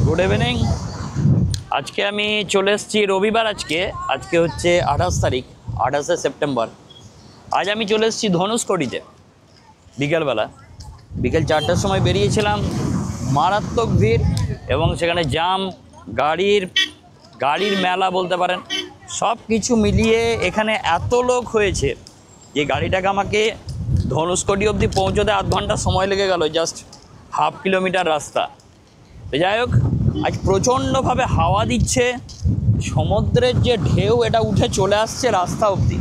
Good evening. আজকে আমি চলে এসেছি রবিবার। আজকে হচ্ছে 28 তারিখ, 28শে সেপ্টেম্বর। আজ আমি চলে এসেছি ধনুষকোটিতে। বিকেল 4টার সময় বেরিয়েছিলাম। মারাত্মক ভিড় এবং সেখানে জাম, গাড়ির মেলা বলতে পারেন। সব কিছু মিলিয়ে এখানে এত লোক হয়েছে যে গাড়িটাকে আমাকে ধনুষকোটি অবধি পৌঁছতে আধ ঘন্টা সময় লেগে গেল, জাস্ট হাফ কিলোমিটার রাস্তা। তো যাই হোক, আজ প্রচণ্ডভাবে হাওয়া দিচ্ছে, সমুদ্রের যে ঢেউ এটা উঠে চলে আসছে রাস্তা অবধি।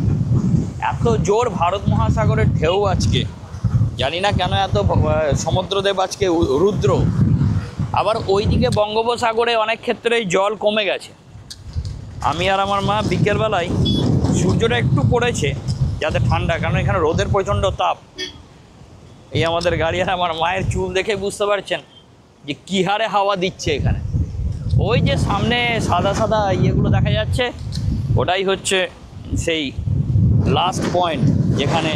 এত জোর ভারত মহাসাগরের ঢেউ আজকে, জানি না কেন এত সমুদ্রদেব আজকে রুদ্র। আবার ওইদিকে বঙ্গোপসাগরে অনেক ক্ষেত্রেই জল কমে গেছে। আমি আর আমার মা বিকেলবেলায়, সূর্যটা একটু পড়েছে যাতে ঠান্ডা, কারণ এখানে রোদের প্রচণ্ড তাপ। এই আমাদের গাড়ি আর আমার মায়ের চুল দেখে বুঝতে পারছেন যে কী হারে হাওয়া দিচ্ছে এখানে। ওই যে সামনে সাদা সাদা ইয়েগুলো দেখা যাচ্ছে, ওটাই হচ্ছে সেই লাস্ট পয়েন্ট যেখানে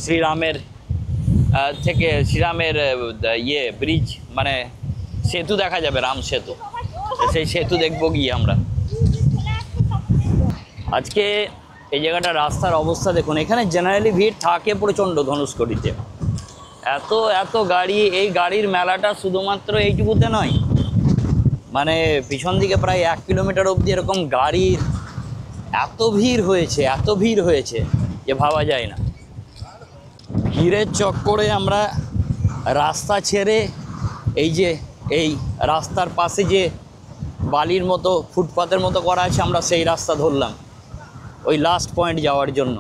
শ্রীরামের ব্রিজ, মানে সেতু দেখা যাবে, রাম সেতু। সেই সেতু দেখবো গিয়ে আমরা। আজকে এই জায়গাটা রাস্তার অবস্থা দেখুন। এখানে জেনারেলি ভিড় থাকে প্রচণ্ড ধনুষকোটিতে। এত গাড়ি। এই গাড়ির মেলাটা শুধুমাত্র এইটুকুতে নয়, মানে পিছন দিকে প্রায় 1 কিলোমিটার অবধি এরকম গাড়ির এত ভিড় হয়েছে যে ভাবা যায় না। ভিড়ের চক্করে আমরা রাস্তা ছেড়ে এই রাস্তার পাশে যে বালির মতো ফুটপাতের মতো করা আছে, আমরা সেই রাস্তা ধরলাম ওই লাস্ট পয়েন্ট যাওয়ার জন্য।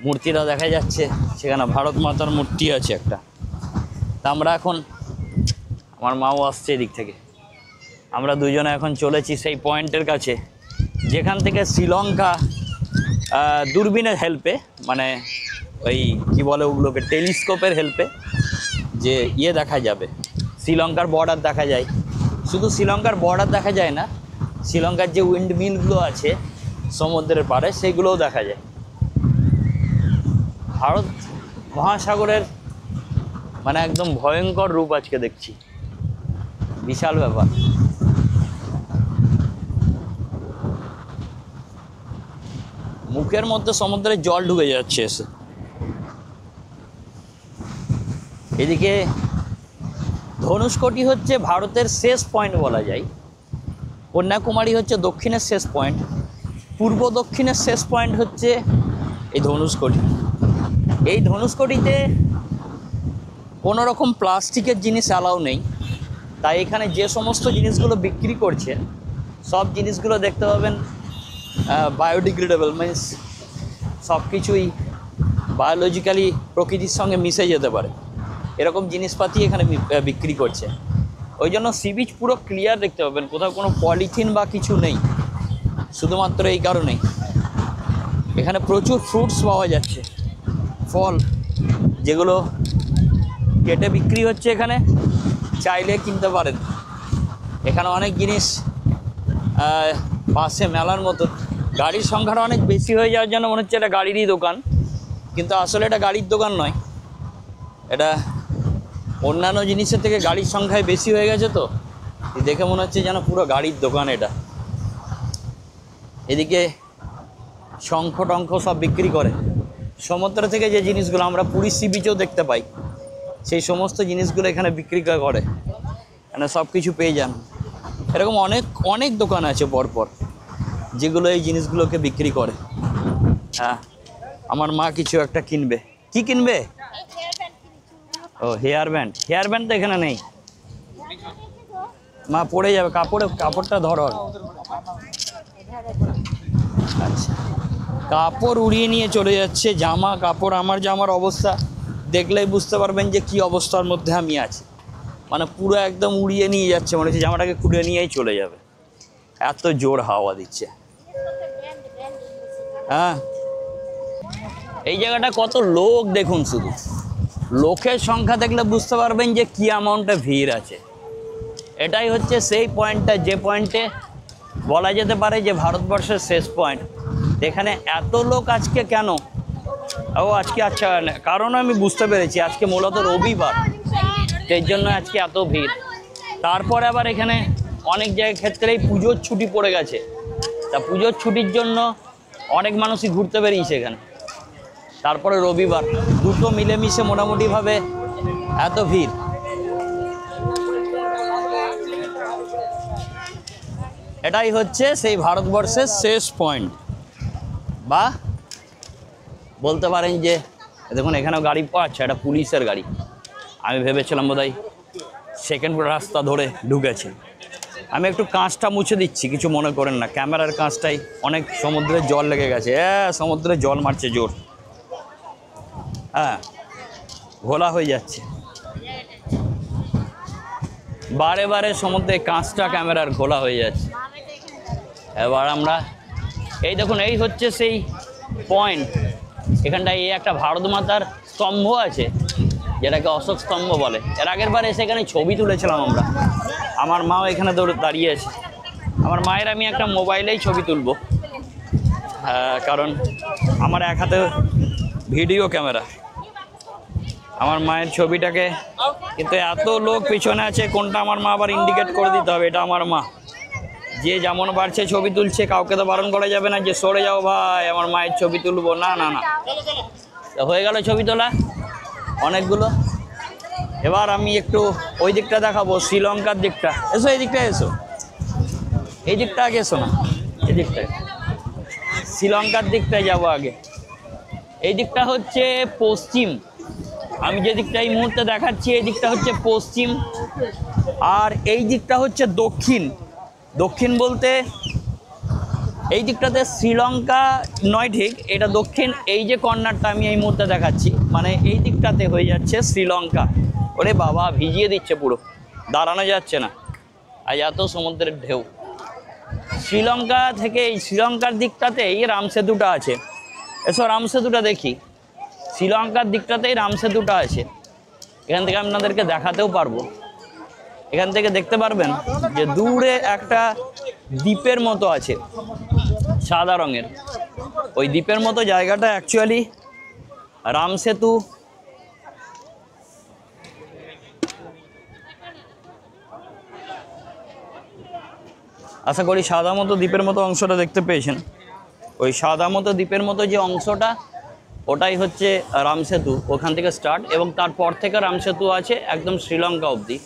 মূর্তিটা দেখা যাচ্ছে, সেখানে ভারত মাতার মূর্তি আছে একটা। তা আমরা এখন, আমার মাও আসছে এদিক থেকে, আমরা দুজনে এখন চলেছি সেই পয়েন্টের কাছে যেখান থেকে শ্রীলঙ্কা দূরবীনের হেল্পে, মানে ওই কী বলে ওগুলোকে, টেলিস্কোপের হেল্পে যে দেখা যাবে, শ্রীলঙ্কার বর্ডার দেখা যায়। শুধু শ্রীলঙ্কার বর্ডার দেখা যায় না, শ্রীলঙ্কার যে উইন্ড মিলগুলো আছে সমুদ্রের পাড়ে, সেগুলোও দেখা যায়। ভারত মহাসাগরের মানে একদম ভয়ঙ্কর রূপ আজকে দেখছি, বিশাল ব্যাপার। মুখের মধ্যে সমুদ্রের জল ঢুকে যাচ্ছে এসে। এদিকে ধনুষকোটি হচ্ছে ভারতের শেষ পয়েন্ট বলা যায়। কন্যাকুমারী হচ্ছে দক্ষিণের শেষ পয়েন্ট, পূর্ব দক্ষিণের শেষ পয়েন্ট হচ্ছে এই ধনুষকোটি। এই ধনুষকোটিতে কোনো রকম প্লাস্টিকের জিনিস অ্যালাউ নেই, তাই এখানে যে সমস্ত জিনিসগুলো বিক্রি করছে সব জিনিসগুলো দেখতে পাবেন বায়োডিগ্রেডেবল, মিনস সব কিছুই বায়োলজিক্যালি প্রকৃতির সঙ্গে মিশে যেতে পারে, এরকম জিনিসপাতি এখানে বিক্রি করছে। ওই জন্য সি বিচ পুরো ক্লিয়ার দেখতে পাবেন, কোথাও কোনো পলিথিন বা কিছু নেই। শুধুমাত্র এই কারণেই এখানে প্রচুর ফ্রুটস পাওয়া যাচ্ছে, ফল, যেগুলো কেটে বিক্রি হচ্ছে। এখানে চাইলে কিনতে পারেন। এখানে অনেক জিনিস পাশে মেলার মতো। গাড়ির সংখ্যাটা অনেক বেশি হয়ে যাওয়ার জন্য মনে হচ্ছে এটা গাড়িরই দোকান, কিন্তু আসলে এটা গাড়ির দোকান নয়, এটা অন্যান্য জিনিসের থেকে গাড়ির সংখ্যায় বেশি হয়ে গেছে। তো দেখে মনে হচ্ছে যেন পুরো গাড়ির দোকান এটা। এদিকে শঙ্খ টঙ্খ সব বিক্রি করে। সমুদ্র থেকে যে জিনিসগুলো আমরা পুরী সি বিচেও দেখতে পাই, সেই সমস্ত জিনিসগুলো এখানে বিক্রি করে, মানে সব কিছু পেয়ে যান। এরকম অনেক দোকান আছে পরপর যেগুলো এই জিনিসগুলোকে বিক্রি করে। হ্যাঁ, আমার মা কিছু একটা কিনবে। কি কিনবে? ও, হেয়ার ব্যান্ড তো এখানে নেই, মা পড়ে যাবে। কাপড়টা ধরো। আচ্ছা, কাপড় উড়িয়ে নিয়ে চলে যাচ্ছে। জামা কাপড়, আমার জামার অবস্থা দেখলেই বুঝতে পারবেন যে কি অবস্থার মধ্যে আমি আছি। মানে পুরো একদম উড়িয়ে নিয়ে যাচ্ছে, মনে হচ্ছে জামাটাকে খুলে নিয়েই চলে যাবে, এত জোর হাওয়া দিচ্ছে। হ্যাঁ, এই জায়গাটা কত লোক দেখুন, শুধু লোকের সংখ্যা দেখলে বুঝতে পারবেন যে কি অ্যামাউন্টে ভিড় আছে। এটাই হচ্ছে সেই পয়েন্টটা, যে পয়েন্টে বলা যেতে পারে যে ভারতবর্ষের শেষ পয়েন্ট। এখানে এত লোক আজকে কেন? আজকে, আচ্ছা, কারণ আমি বুঝতে পেরেছি, আজকে মূলত রবিবার, সেই জন্য আজকে এত ভিড়। তারপরে আবার এখানে অনেক জায়গায় ক্ষেত্রেই পুজোর ছুটি পড়ে গেছে, তা পুজোর ছুটির জন্য অনেক মানুষই ঘুরতে বেরিয়েছে এখানে। তারপরে রবিবার, দুটো মিলেমিশে মোটামুটিভাবে এত ভিড়। এটাই হচ্ছে সেই ভারতবর্ষের শেষ পয়েন্ট, বা বলতে পারেন যে দেখুন এখানেও গাড়ি পাচ্ছে, এটা পুলিশের গাড়ি। আমি ভেবেছিলাম বোধহয় সেকেন্ড রাস্তা ধরে ঢুকেছে। আমি একটু কাঁচটা মুছে দিচ্ছি, কিছু মনে করেন না, ক্যামেরার কাঁচটাই অনেক সমুদ্রের জল লেগে গেছে। সমুদ্রে জল মারছে জোর, ঘোলা হয়ে যাচ্ছে বারে বারে, সমুদ্রে কাঁচটা ক্যামেরার ঘোলা হয়ে যাচ্ছে। এবার আমরা এই দেখুন, এই হচ্ছে সেই পয়েন্ট। এখানটায় এই একটা ভারত মাতার স্তম্ভ আছে, যেটাকে অশোক স্তম্ভ বলে। এর আগের বার এসে এখানে ছবি তুলেছিলাম আমরা, আমার মাও এখানে দাঁড়িয়ে আছে। আমার মায়ের আমি একটা মোবাইলেই ছবি তুলবো, কারণ আমার এক হাতে ভিডিও ক্যামেরা। আমার মায়ের ছবিটাকে, কিন্তু এত লোক পিছনে আছে, কোনটা আমার মা আবার ইন্ডিকেট করে দিতে হবে এটা আমার মা। যে যেমন পারছে ছবি তুলছে, কাউকে তো বারণ করা যাবে না যে সরে যাও ভাই আমার মায়ের ছবি তুলবো, না না না। তো হয়ে গেল ছবি তোলা অনেকগুলো। এবার আমি একটু ওই দিকটা দেখাবো, শ্রীলঙ্কার দিকটা। এসো এই দিকটা, এসো এই দিকটা আগে, এসো না এই দিকটায়, শ্রীলঙ্কার দিকটায় যাবো আগে। এই দিকটা হচ্ছে পশ্চিম, আমি যে দিকটা এই মুহূর্তে দেখাচ্ছি এই দিকটা হচ্ছে পশ্চিম, আর এই দিকটা হচ্ছে দক্ষিণ। দক্ষিণ বলতে এই দিকটাতে শ্রীলঙ্কা নয় ঠিক, এটা দক্ষিণ। এই যে কর্নারটা আমি এই মুহূর্তে দেখাচ্ছি, মানে এই দিকটাতে হয়ে যাচ্ছে শ্রীলঙ্কা। ওরে বাবা, ভিজিয়ে দিচ্ছে পুরো, দাঁড়ানো যাচ্ছে না, আর এত সমুদ্রের ঢেউ। শ্রীলঙ্কা থেকে এই শ্রীলঙ্কার দিকটাতে এই রাম সেতুটা আছে। এসব রাম সেতুটা দেখি, শ্রীলঙ্কার দিকটাতেই রাম সেতুটা আছে। এখান থেকে আপনাদেরকে দেখাতেও পারবো। এখান থেকে দেখতে পারবেন যে দূরে একটা দ্বীপের মতো আছে সাদা রঙের। ওই দ্বীপের মতো জায়গাটা অ্যাকচুয়ালি রাম সেতু। আশা করি সাদা মতো দ্বীপের মতো অংশটা দেখতে পেয়েছেন। ওই সাদা মতো দ্বীপের মতো যে অংশটা, ওটাই হচ্ছে রাম সেতু। ওখান থেকে স্টার্ট, এবং তারপর থেকে রাম সেতু আছে একদম শ্রীলঙ্কা অবধি,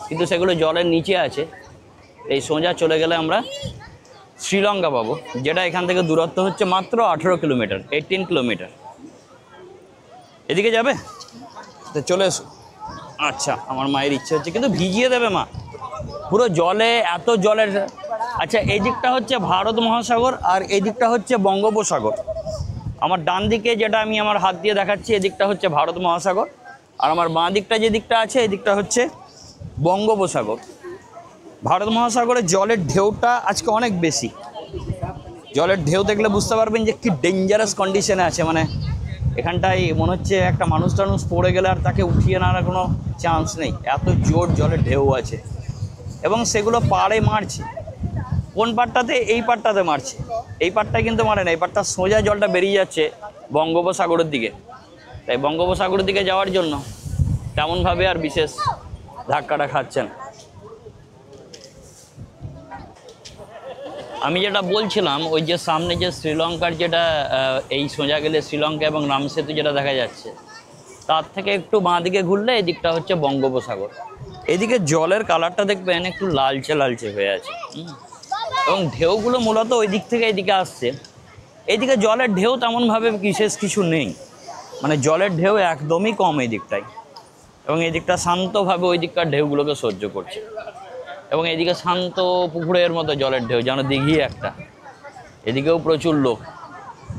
কিন্তু সেগুলো জলের নিচে আছে। এই সোজা চলে গেলে আমরা শ্রীলঙ্কা পাবো, যেটা এখান থেকে দূরত্ব হচ্ছে মাত্র 18 কিলোমিটার, 18 কিলোমিটার। এদিকে যাবে তো চলে এসো। আচ্ছা, আমার মায়ের ইচ্ছে হচ্ছে, কিন্তু ভিজিয়ে দেবে মা পুরো জলে, এত জলের। আচ্ছা, এই দিকটা হচ্ছে ভারত মহাসাগর, আর এই দিকটা হচ্ছে বঙ্গোপসাগর। আমার ডান দিকে যেটা আমি আমার হাত দিয়ে দেখাচ্ছি, এদিকটা হচ্ছে ভারত মহাসাগর, আর আমার বাঁ দিকটা যে দিকটা আছে এই দিকটা হচ্ছে বঙ্গোপসাগর। ভারত মহাসাগরের জলের ঢেউটা আজকে অনেক বেশি। জলের ঢেউ দেখলে বুঝতে পারবেন যে কি ডেঞ্জারাস কন্ডিশনে আছে। মানে এখানটায় মনে হচ্ছে একটা মানুষ টানুষ পড়ে গেলে আর তাকে উঠিয়ে নেওয়ার কোনো চান্স নেই, এত জোর জলের ঢেউ আছে। এবং সেগুলো পাড়ে মারছে। কোন পাড়টাতে? এই পাড়টাতে মারছে, এই পাড়টায় কিন্তু মারে না, এই পাড়টা সোজা জলটা বেরিয়ে যাচ্ছে বঙ্গোপসাগরের দিকে। তাই বঙ্গোপসাগরের দিকে যাওয়ার জন্য তেমনভাবে আর বিশেষ ধাক্কাটা খাচ্ছেন। আমি যেটা বলছিলাম, ওই যে সামনে যে শ্রীলঙ্কার যেটা, এই সোজা গেলে শ্রীলঙ্কা এবং রাম সেতু যেটা দেখা যাচ্ছে, তার থেকে একটু বাঁ দিকে ঘুরলে এই দিকটা হচ্ছে বঙ্গোপসাগর। এদিকে জলের কালারটা দেখবেন একটু লালচে লালচে হয়ে আছে, এবং ঢেউগুলো মূলত ওই দিক থেকে এইদিকে আসছে। এইদিকে জলের ঢেউ তেমনভাবে বিশেষ কিছু নেই, মানে জলের ঢেউ একদমই কম এই দিকটায়, এবং এই দিকটা শান্তভাবে ওই দিককার ঢেউগুলোকে সহ্য করছে। এবং এদিকে শান্ত পুকুরের মতো জলের ঢেউ, যেন দিঘি একটা। এদিকেও প্রচুর লোক,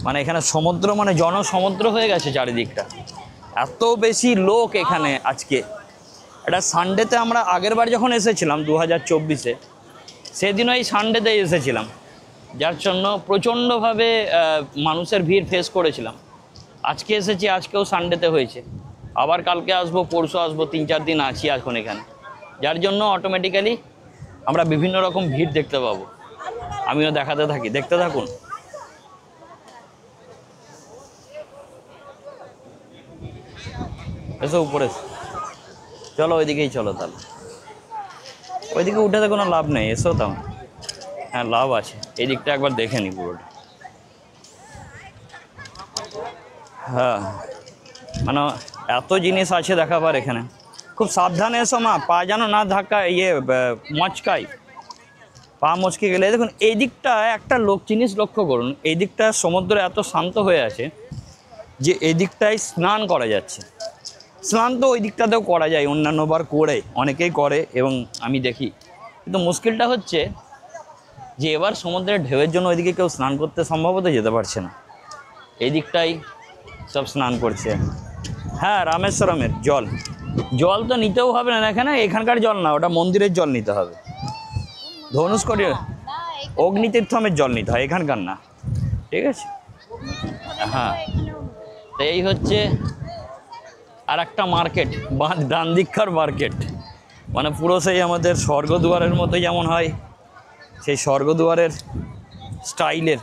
মানে এখানে সমুদ্র, মানে জনসমুদ্র হয়ে গেছে চারিদিকটা, এত বেশি লোক এখানে আজকে। এটা সানডেতে আমরা আগের বার যখন এসেছিলাম 2024-এ, সেদিনও এই সানডেতেই এসেছিলাম, যার জন্য প্রচণ্ডভাবে মানুষের ভিড় ফেস করেছিলাম। আজকে এসেছি, আজকেও সানডেতে হয়েছে, আবার কালকে আসবো, পরশু আসবো, 3-4 দিন আছি এখন এখানে, যার জন্য অটোমেটিক্যালি আমরা বিভিন্ন রকম ভিড় দেখতে পাবো। আমিও দেখাতে থাকি, দেখতে থাকুন। এসো উপরে, চলো ওইদিকেই চলো তাহলে। ওইদিকে উঠে কোনো লাভ নেই, এসো তাও। হ্যাঁ লাভ আছে, এই দিকটা একবার দেখে নি পুরোটা। হ্যাঁ মানে এত জিনিস আছে দেখাবার এখানে, খুব সাবধানে এসো মা, পা যেন না ধাক্কা মচকাই, পা মচকে গেলে। দেখুন এই দিকটা একটা জিনিস লক্ষ্য করুন, এই দিকটা সমুদ্র এত শান্ত হয়ে আছে যে এই দিকটায় স্নান করা যাচ্ছে। স্নান তো ওই দিকটাতেও করা যায়, অন্যান্যবার করে অনেকেই করে এবং আমি দেখি, কিন্তু মুশকিলটা হচ্ছে যে এবার সমুদ্রের ঢেউয়ের জন্য ওইদিকে কেউ স্নান করতে সম্ভবত যেতে পারছে না, এই দিকটাই সব স্নান করছে। হ্যাঁ রামেশ্বরমের জল, জল তো নিতেও হবে না এখানে, এখানকার জল না, ওটা মন্দিরের জল নিতে হবে। ধনুষ্কড়ি অগ্নিতীর্থমের জল নিতে হয়, এখানকার না, ঠিক আছে। হ্যাঁ তো এই হচ্ছে আর একটা মার্কেট, ডান দিককার মার্কেট, মানে পুরো সেই আমাদের স্বর্গদুয়ারের মতো যেমন হয় সেই স্বর্গদুয়ারের স্টাইলের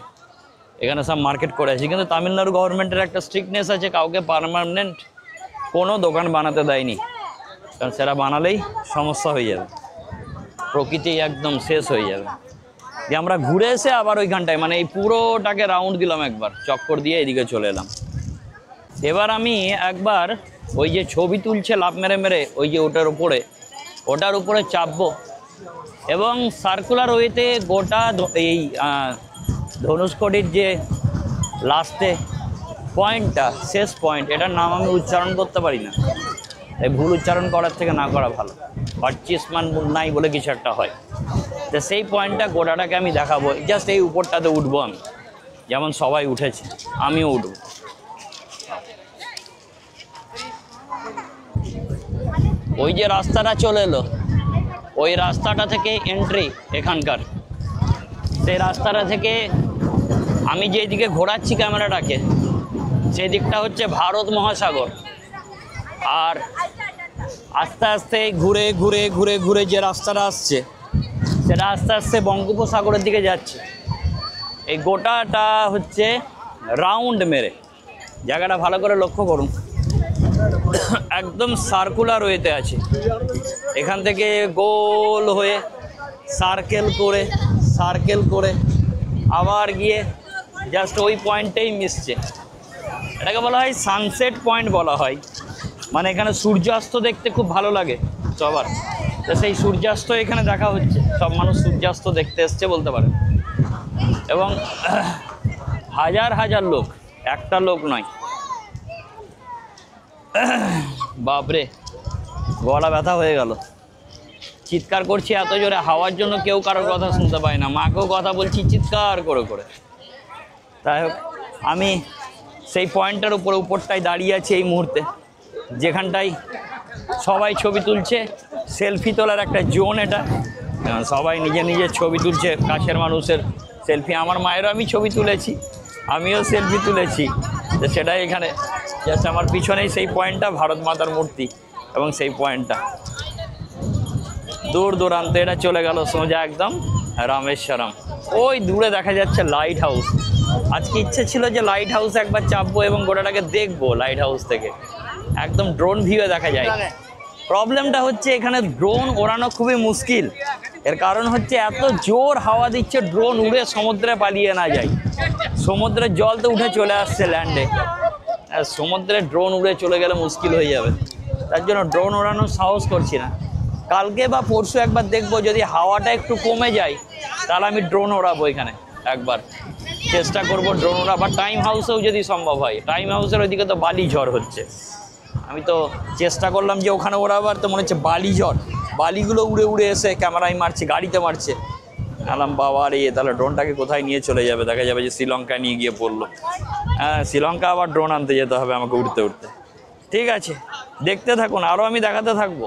এখানে সব মার্কেট করে আছে। কিন্তু তামিলনাড়ু গভর্নমেন্টের একটা স্ট্রিক্টনেস আছে, কাউকে পার্মানেন্ট কোনো দোকান বানাতে দেয়নি, কারণ সেটা বানালেই সমস্যা হয়ে যাবে, প্রকৃতি একদম শেষ হয়ে যাবে। যে আমরা ঘুরে এসে আবার ওইখানটায় মানে এই পুরোটাকে রাউন্ড দিলাম, একবার চক্কর দিয়ে এদিকে চলে এলাম। এবার আমি একবার ওই যে ছবি তুলছে লাভ মেরে মেরে ওই যে ওটার উপরে চাপবো এবং সার্কুলার ওয়েতে গোটা এই ধনুষ্কড়ির যে লাস্টে পয়েন্টটা, শেষ পয়েন্ট, এটার নাম আমি উচ্চারণ করতে পারি না, এই ভুল উচ্চারণ করার থেকে না করা ভালো। পার্চিসমান নাই বলে কিছু একটা হয়, তো সেই পয়েন্টটা গোটাটাকে আমি দেখাবো। জাস্ট এই উপরটাতে উঠবো আমি, যেমন সবাই উঠেছে আমিও উঠবো। ওই যে রাস্তাটা চলে এলো, ওই রাস্তাটা থেকে এন্ট্রি এখানকার, সেই রাস্তাটা থেকে আমি যেদিকে ঘোরাচ্ছি ক্যামেরাটাকে সেই দিকটা হচ্ছে ভারত মহাসাগর, আর আস্তে আস্তে ঘুরে ঘুরে ঘুরে ঘুরে যে রাস্তাটা আসছে সেটা আস্তে আস্তে বঙ্গোপসাগরের দিকে যাচ্ছে। এই গোটাটা হচ্ছে রাউন্ড মেরে, জায়গাটা ভালো করে লক্ষ্য করুন, একদম সার্কুলার ওয়েতে আছে, এখান থেকে গোল হয়ে সার্কেল করে আবার গিয়ে জাস্ট ওই পয়েন্টেই মিশছে। এটাকে বলা হয় সানসেট পয়েন্ট বলা হয়, মানে এখানে সূর্যাস্ত দেখতে খুব ভালো লাগে সবার, তো সেই সূর্যাস্ত এখানে দেখা হচ্ছে, সব মানুষ সূর্যাস্ত দেখতে এসছে বলতে পারে। এবং হাজার হাজার লোক, একটা লোক নয়। বাপরে গলা ব্যথা হয়ে গেল, চিৎকার করছি এত জোরে, হাওয়ার জন্য কেউ কারোর কথা শুনতে পায় না, মাকেও কথা বলছি চিৎকার করে করে। তাই হোক, আমি সেই পয়েন্টটার উপরটায় দাঁড়িয়ে আছি এই মুহূর্তে, যেখানটায় সবাই ছবি তুলছে, সেলফি তোলার একটা জোন এটা, সবাই নিজের ছবি তুলছে, কাছের মানুষের সেলফি। আমার মায়েরও আমি ছবি তুলেছি, আমিও সেলফি তুলেছি, তো সেটাই এখানে জাস্ট আমার পিছনেই সেই পয়েন্টটা, ভারত মাতার মূর্তি এবং সেই পয়েন্টটা দূর দূরান্তে এটা চলে গেল সোজা একদম রামেশ্বরম। ওই দূরে দেখা যাচ্ছে লাইট হাউস। আজকে ইচ্ছে ছিল যে লাইট হাউসে একবার চাপবো এবং গোটাটাকে দেখবো লাইট হাউস থেকে, একদম ড্রোন ভিউয়ে দেখা যায়। প্রবলেমটা হচ্ছে এখানে ড্রোন ওড়ানো খুবই মুশকিল, এর কারণ হচ্ছে এত জোর হাওয়া দিচ্ছে, ড্রোন উড়ে সমুদ্রে পালিয়ে না যায়। সমুদ্রের জল তো উঠে চলে আসছে ল্যান্ডে, আর সমুদ্রে ড্রোন উড়ে চলে গেলে মুশকিল হয়ে যাবে, তার জন্য ড্রোন ওড়ানোর সাহস করছি না। কালকে বা পরশু একবার দেখবো, যদি হাওয়াটা একটু কমে যায় তাহলে আমি ড্রোন ওড়াবো এখানে, একবার চেষ্টা করবো ড্রোন ওড়াবার। টাইম হাউসেও যদি সম্ভব হয়, টাইম হাউসের ওইদিকে তো বালি ঝড় হচ্ছে, আমি তো চেষ্টা করলাম যে ওখানে ওড়াবার, তো মনে হচ্ছে বালি ঝড়, বালিগুলো উড়ে উড়ে এসে ক্যামেরায় মারছে, গাড়িতে মারছে। আলাম বাবা রে, তাহলে ড্রোনটাকে কোথায় নিয়ে চলে যাবে, দেখা যাবে যে শ্রীলঙ্কায় নিয়ে গিয়ে পড়লো। হ্যাঁ, শ্রীলঙ্কা আবার ড্রোন আনতে যেতে হবে আমাকে উঠতে উঠতে। ঠিক আছে, দেখতে থাকুন, আরও আমি দেখাতে থাকবো।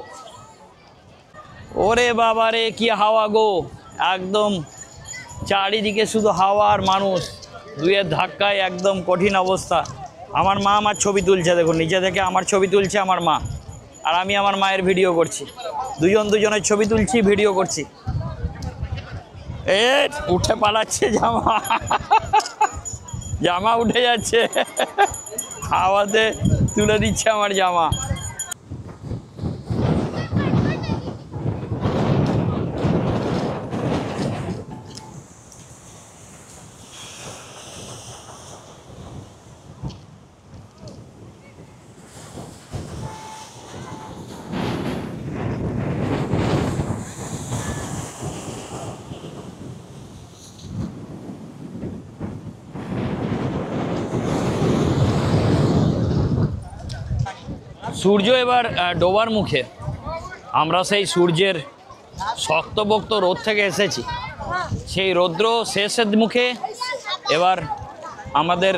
ওরে বাবা রে, কি হাওয়া গো, একদম চারিদিকে শুধু হাওয়া আর মানুষ, দুয়ের ধাক্কায় একদম কঠিন অবস্থা। আমার মা আমার ছবি তুলছে, দেখুন নিচে থেকে আমার ছবি তুলছে আমার মা, আর আমি আমার মায়ের ভিডিও করছি, দুজনের ছবি তুলছি, ভিডিও করছি। এ উঠে পালাচ্ছে জামা, জামা উঠে যাচ্ছে, হাওয়াতে তুলে দিচ্ছে আমার জামা। সূর্য এবার ডোবার মুখে। আমরা সেই সূর্যের শক্তপোক্ত রোদ থেকে এসেছি, সেই রৌদ্র শেষের মুখে এবার আমাদের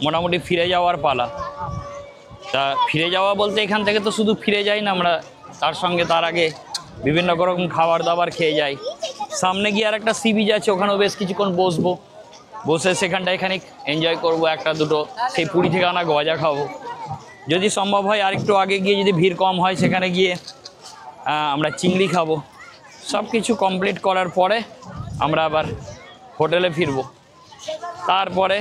মোটামুটি ফিরে যাওয়ার পালা। তা ফিরে যাওয়া বলতে এখান থেকে তো শুধু ফিরে যাই না আমরা, তার সঙ্গে তার আগে বিভিন্ন রকম খাবার দাবার খেয়ে যাই। সামনে গিয়ে আর একটা সি বিচ আছে, ওখানেও বেশ কিছুক্ষণ বসবো, বসে সেখানটায় খানিক এনজয় করবো, একটা দুটো সেই পুরী থেকে আনা গজা খাবো। যদি সম্ভব হয় আর একটু আগে গিয়ে যদি ভিড় কম হয় সেখানে গিয়ে আমরা চিংড়ি খাবো। সব কিছু কমপ্লিট করার পরে আমরা আবার হোটেলে ফিরবো, তারপরে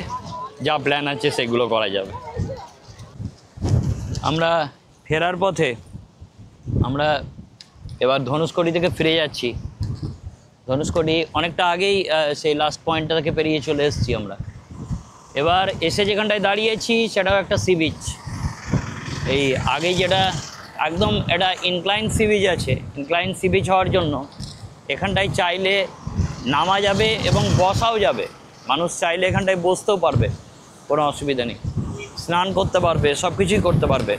যা প্ল্যান আছে সেগুলো করা যাবে। আমরা ফেরার পথে আমরা এবার ধনুষকোটি থেকে ফিরে যাচ্ছি। ধনুষকোটি অনেকটা আগেই সেই লাস্ট পয়েন্টটা থেকে পেরিয়ে চলে এসেছি আমরা। এবার এসে যেখানটায় দাঁড়িয়েছি সেটাও একটা সি বিচ। এই আগেই যেটা একদম এটা ইনক্লাইন সি বিচ আছে, ইনক্লাইন সি বিচ হওয়ার জন্য এখানটায় চাইলে নামা যাবে এবং বসাও যাবে। মানুষ চাইলে এখানটায় বসতেও পারবে, কোনো অসুবিধা নেই, স্নান করতে পারবে, সব কিছুই করতে পারবে।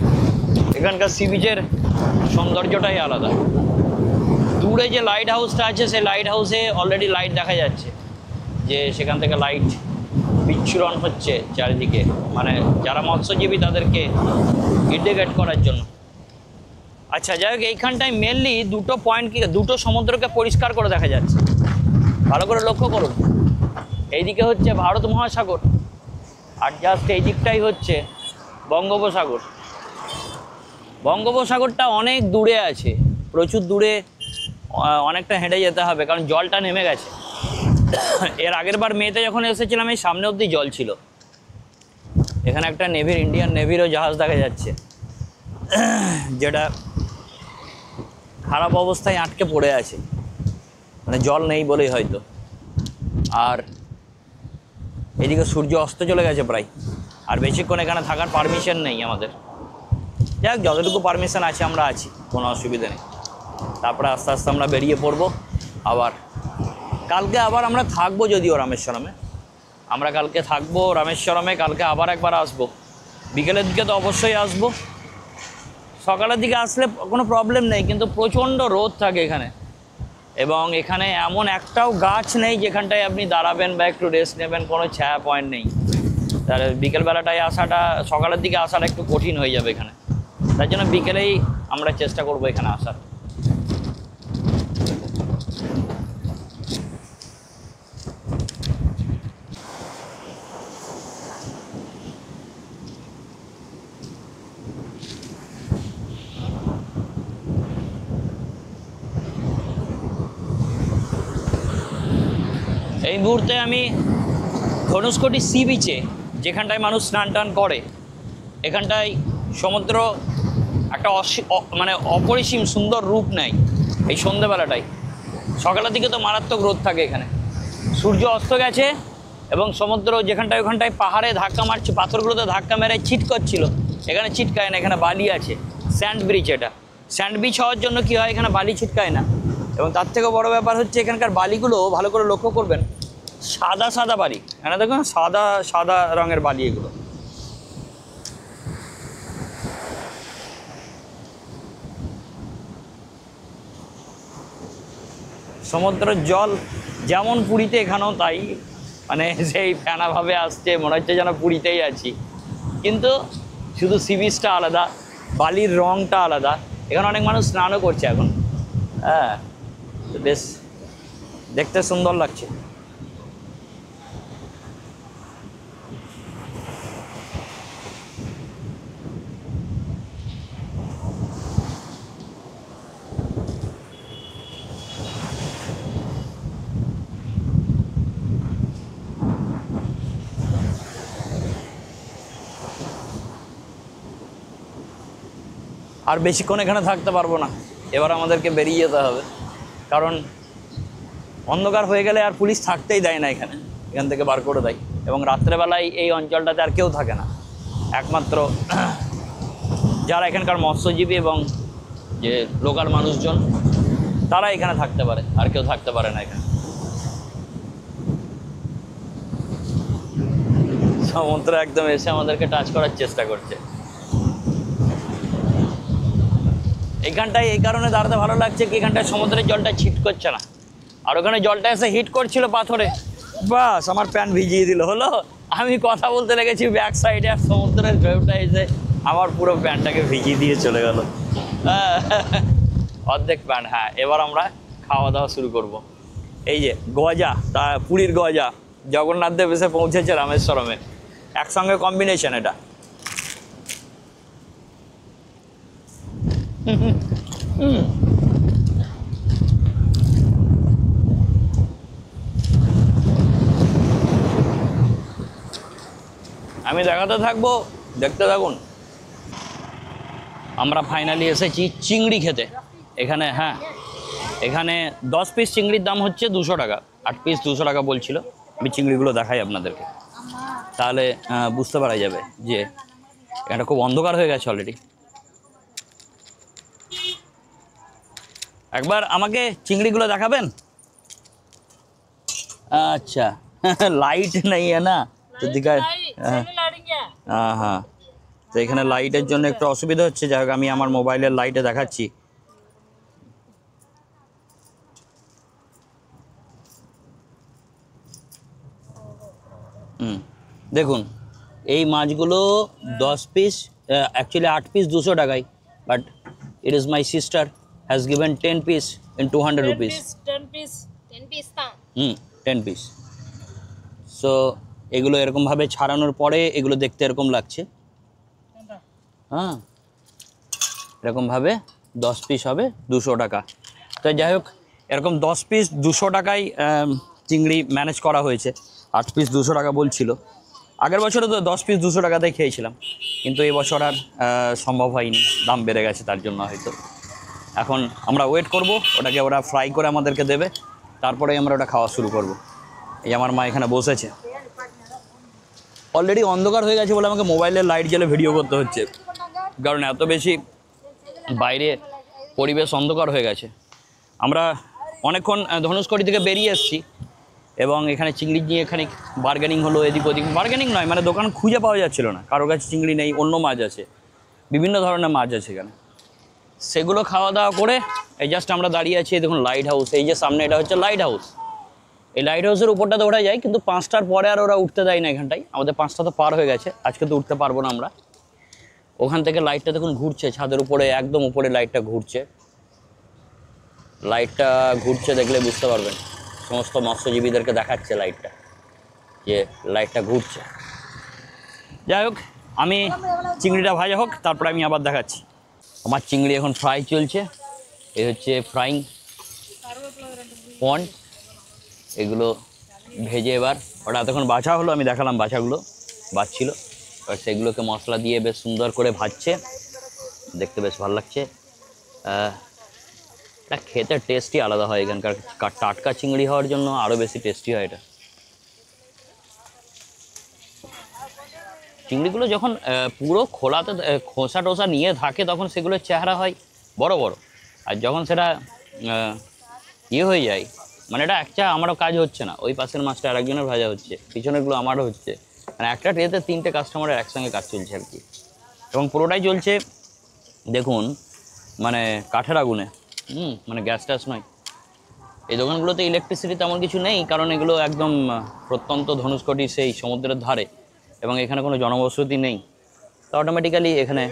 এখানকার সি বিচের সৌন্দর্যটাই আলাদা। দূরে যে লাইট হাউসটা আছে সেই লাইট হাউসে অলরেডি লাইট দেখা যাচ্ছে, যে সেখান থেকে লাইট বিচ্ছুরণ হচ্ছে চারিদিকে, মানে যারা মৎস্যজীবী তাদেরকে ইন্ডিকেট করার জন্য। আচ্ছা, যাই হোক, এইখানটায় মেনলি দুটো পয়েন্ট, দুটো সমুদ্রকে পরিষ্কার করে দেখা যাচ্ছে। ভালো করে লক্ষ্য করুন, এইদিকে হচ্ছে ভারত মহাসাগর আর জাস্ট এই দিকটাই হচ্ছে বঙ্গোপসাগর। বঙ্গোপসাগরটা অনেক দূরে আছে, প্রচুর দূরে, অনেকটা হেঁটে যেতে হবে কারণ জলটা নেমে গেছে। এর আগের বার মেতে যখন এসেছিলাম এই সামনে অবধি জল ছিল। এখানে একটা নেভির, ইন্ডিয়ান নেভিরও জাহাজ দেখা যাচ্ছে, যেটা খারাপ অবস্থায় আটকে পড়ে আছে, মানে জল নেই বলেই হয়তো। আর এদিকে সূর্য অস্ত চলে গেছে প্রায়, আর বেশিক্ষণ এখানে থাকার পারমিশন নেই আমাদের। যাক, যতটুকু পারমিশন আছে আমরা আছি, কোনো অসুবিধা নেই। তারপরে আস্তে আস্তে আমরা বেরিয়ে পড়বো। আবার কালকে আবার আমরা থাকবো যদিও রামেশ্বরমে, আমরা কালকে থাকবো রামেশ্বরমে, কালকে আবার একবার আসবো। বিকেলের দিকে তো অবশ্যই আসবো, সকালের দিকে আসলে কোনো প্রবলেম নেই, কিন্তু প্রচণ্ড রোদ থাকে এখানে, এবং এখানে এমন একটাও গাছ নেই যেখানটায় আপনি দাঁড়াবেন বা একটু রেস্ট নেবেন, কোনো ছায়া পয়েন্ট নেই। তাহলে বিকেলবেলাটায় আসাটা, সকালের দিকে আসাটা একটু কঠিন হয়ে যাবে এখানে। তার জন্য বিকেলেই আমরা চেষ্টা করবো এখানে আসার। এই মুহূর্তে আমি ধনুষকোটি সি বিচে, যেখানটায় মানুষ স্নান টান করে, এখানটায় সমুদ্র একটা মানে অপরিসীম সুন্দর রূপ নেয় এই সন্ধ্যেবেলাটাই। সকালের দিকে তো মারাত্মক রোদ থাকে এখানে, সূর্য অস্ত গেছে এবং সমুদ্র যেখানটায় ওখানটায় পাহাড়ে ধাক্কা মারছে, পাথরগুলোতে ধাক্কা মেরে ছিটকাচ্ছিল, এখানে ছিটকায় না, এখানে বালি আছে, স্যান্ড ব্রিজ। এটা স্যান্ড ব্রিজ হওয়ার জন্য কি হয়, এখানে বালি ছিটকায় না। এবং তার থেকেও বড় ব্যাপার হচ্ছে এখানকার বালিগুলো ভালো করে লক্ষ্য করবেন, সাদা সাদা বালি। এখানে দেখুন সাদা সাদা রঙের বালি এগুলো। সমুদ্রের জল যেমন পুরীতে, এখানেও তাই, মানে সেই ফেনাভাবে আসছে, মনে হচ্ছে যেন পুরীতেই আছি, কিন্তু শুধু সি বিচটা আলাদা, বালির রঙটা আলাদা। এখানে অনেক মানুষ স্নানও করছে এখন, হ্যাঁ, বেশ দেখতে সুন্দর লাগছে। আর বেশিক্ষণ এখানে থাকতে পারবো না, এবার আমাদেরকে বেরিয়ে যেতে হবে, কারণ অন্ধকার হয়ে গেলে আর পুলিশ থাকতেই দেয় না এখানে, এখান থেকে বার করে দেয়। এবং রাত্রেবেলায় এই অঞ্চলটাতে আর কেউ থাকে না, একমাত্র যারা এখানকার মৎস্যজীবী এবং যে লোকাল মানুষজন তারা এখানে থাকতে পারে, আর কেউ থাকতে পারে না এখানে। সমুদ্র একদম এসে আমাদেরকে টাচ করার চেষ্টা করছে। এইখানটায় এই কারণে দাঁড়াতে ভালো লাগছে কি এখানটায় সমুদ্রের জলটা ছিট করছে না, আর ওখানে জলটা এসে হিট করছিল পাথরে, বাস আমার প্যান্ট ভিজিয়ে দিল। হলো আমি কথা বলতে লেগেছি ব্যাক সাইডে, আর সমুদ্রের ঢেউটা এসে আমার পুরো প্যান্টটাকে ভিজিয়ে দিয়ে চলে গেল, অর্ধেক প্যান্ট। হ্যাঁ, এবার আমরা খাওয়া দাওয়া শুরু করব। এই যে গজা, তা পুরীর গজা, জগন্নাথ দেব এসে পৌঁছেছে রামেশ্বরমে, একসঙ্গে কম্বিনেশন এটা। আমি দেখাতে থাকবো, দেখতে থাকুন। আমরা ফাইনালি এসেছি চিংড়ি খেতে এখানে। হ্যাঁ, এখানে 10 পিস চিংড়ির দাম হচ্ছে 200 টাকা, 8 পিস 200 টাকা বলছিল। আমি চিংড়িগুলো দেখাই আপনাদেরকে, তাহলে বুঝতে পারা যাবে যে এটা খুব অন্ধকার হয়ে গেছে অলরেডি। একবার আমাকে চিংড়িগুলো দেখাবেন? अच्छा লাইট নেই না তো দিকে। হ্যাঁ হ্যাঁ, তো এখানে লাইটের জন্য একটু অসুবিধা হচ্ছে, যাই হোক আমি আমার মোবাইলের লাইটে দেখাচ্ছি। দেখুন এই মাছগুলো 10 পিস, অ্যাকচুয়ালি 8 পিস 200 টাকায়, but it is my sister has given 10 piece in 200 rupees. 10 piece. So এগুলো এরকমভাবে ছাড়ানোর পরে এগুলো দেখতে এরকম লাগছে। হ্যাঁ, এরকমভাবে 10 পিস হবে 200 টাকা। তো যাই হোক, এরকম 10 পিস 200 টাকায় চিংড়ি ম্যানেজ করা হয়েছে। 8 পিস 200 টাকা বলছিল। আগের বছরে তো 10 পিস 200 টাকাতেই খেয়েছিলাম, কিন্তু এই বছর আর সম্ভব হয়নি, দাম বেড়ে গেছে তার জন্য হয়তো। এখন আমরা ওয়েট করব, ওটাকে ওরা ফ্রাই করে আমাদেরকে দেবে, তারপরেই আমরা ওটা খাওয়া শুরু করব। এই আমার মা এখানে বসেছে। অলরেডি অন্ধকার হয়ে গেছে বলে আমাকে মোবাইলের লাইট জ্বেলে ভিডিও করতে হচ্ছে, কারণ এত বেশি বাইরে পরিবেশ অন্ধকার হয়ে গেছে। আমরা অনেকক্ষণ ধনুষকড়ি থেকে বেরিয়ে এসেছি এবং এখানে চিংড়ি নিয়ে এখানে বার্গেনিং হলো, এদিক ওদিক। বার্গেনিং নয়, মানে দোকান খুঁজে পাওয়া যাচ্ছিল না, কারোর কাছে চিংড়ি নেই, অন্য মাছ আছে, বিভিন্ন ধরনের মাছ আছে এখানে। সেগুলো খাওয়া দাওয়া করে এই জাস্ট আমরা দাঁড়িয়ে আছি। দেখুন লাইট হাউস, এই যে সামনে, এটা হচ্ছে লাইট হাউস। এই লাইট হাউসের উপরটাতে ওঠা যায়, কিন্তু 5টার পরে আর ওরা উঠতে দেয় না এখানটায়। আমাদের 5টা তো পার হয়ে গেছে, আজকে তো উঠতে পারবো না আমরা। ওখান থেকে লাইটটা দেখুন ঘুরছে ছাদের উপরে, একদম উপরে লাইটটা ঘুরছে। লাইটটা ঘুরছে দেখলে বুঝতে পারবেন, সমস্ত মৎস্যজীবীদেরকে দেখাচ্ছে লাইটটা, যে লাইটটা ঘুরছে। যাই হোক, আমি চিংড়িটা ভাজা হোক, তারপরে আমি আবার দেখাচ্ছি। আমার চিংড়ি এখন ফ্রাই চলছে। এই হচ্ছে ফ্রাইং পন্ড, এগুলো ভেজে এবার ওটা এতক্ষণ বাছা হলো, আমি দেখালাম বাছাগুলো বাছছিল, এবার সেগুলোকে মশলা দিয়ে বেশ সুন্দর করে ভাজছে, দেখতে বেশ ভালো লাগছে। এটা খেতে টেস্টই আলাদা হয়, এখানকার টাটকা চিংড়ি হওয়ার জন্য আরও বেশি টেস্টি হয় এটা। চিংড়িগুলো যখন পুরো খোলাতে খোসা টোসা নিয়ে থাকে তখন সেগুলোর চেহারা হয় বড় বড়, আর যখন সেটা ইয়ে হয়ে যায়, মানে এটা একটা আমারও কাজ হচ্ছে না, ওই পাশের মাছটা আরেকজনের ভাজা হচ্ছে, পিছনেরগুলো আমারও হচ্ছে, মানে একটা ট্রেতে 3টে কাস্টমারের একসঙ্গে কাজ চলছে আর কি। এবং পুরোটাই চলছে দেখুন মানে কাঠের আগুনে, মানে গ্যাস ট্যাস নয়। এই দোকানগুলোতে ইলেকট্রিসিটি তেমন কিছু নেই, কারণ এগুলো একদম প্রত্যন্ত ধনুষকোটি সেই সমুদ্রের ধারে, এবং এখানে কোনো জনবসতি নেই। তো অটোমেটিক্যালি এখানে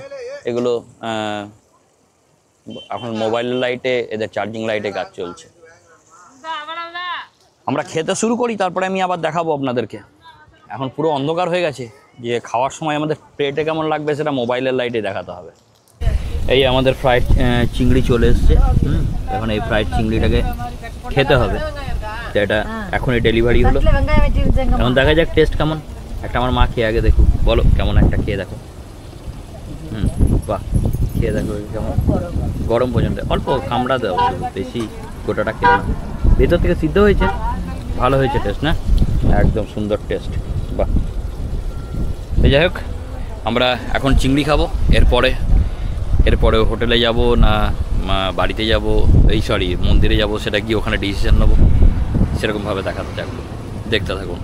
এগুলো এখন মোবাইলের লাইটে, এদের চার্জিং লাইটে কাজ চলছে। আমরা খেতে শুরু করি, তারপরে আমি আবার দেখাবো আপনাদেরকে। এখন পুরো অন্ধকার হয়ে গেছে, যে খাওয়ার সময় আমাদের প্লেটে কেমন লাগবে সেটা মোবাইলের লাইটে দেখাতে হবে। এই আমাদের ফ্রাইড চিংড়ি চলে এসছে। এখন এই ফ্রাইড চিংড়িটাকে খেতে হবে, তো এটা এখনই ডেলিভারি হলো। এখন দেখা যাক টেস্ট কেমন। একটা আমার মা খেয়ে আগে দেখুক, বলো কেমন, একটা খেয়ে দেখো। বাহ, খেয়ে দেখো কেমন, গরম পর্যন্ত, অল্প কামড়া দাও, বেশি গোটাটা খেয়ে না। ভেতর থেকে সিদ্ধ হয়েছে, ভালো হয়েছে টেস্ট, না একদম সুন্দর টেস্ট, বাহ। যাই হোক, আমরা এখন চিংড়ি খাবো, এরপরে হোটেলে যাব না বাড়িতে যাব, এই সরি মন্দিরে যাব, সেটা গিয়ে ওখানে ডিসিশন নেবো, সেরকমভাবে দেখাতে থাকবো, দেখতে থাকুন।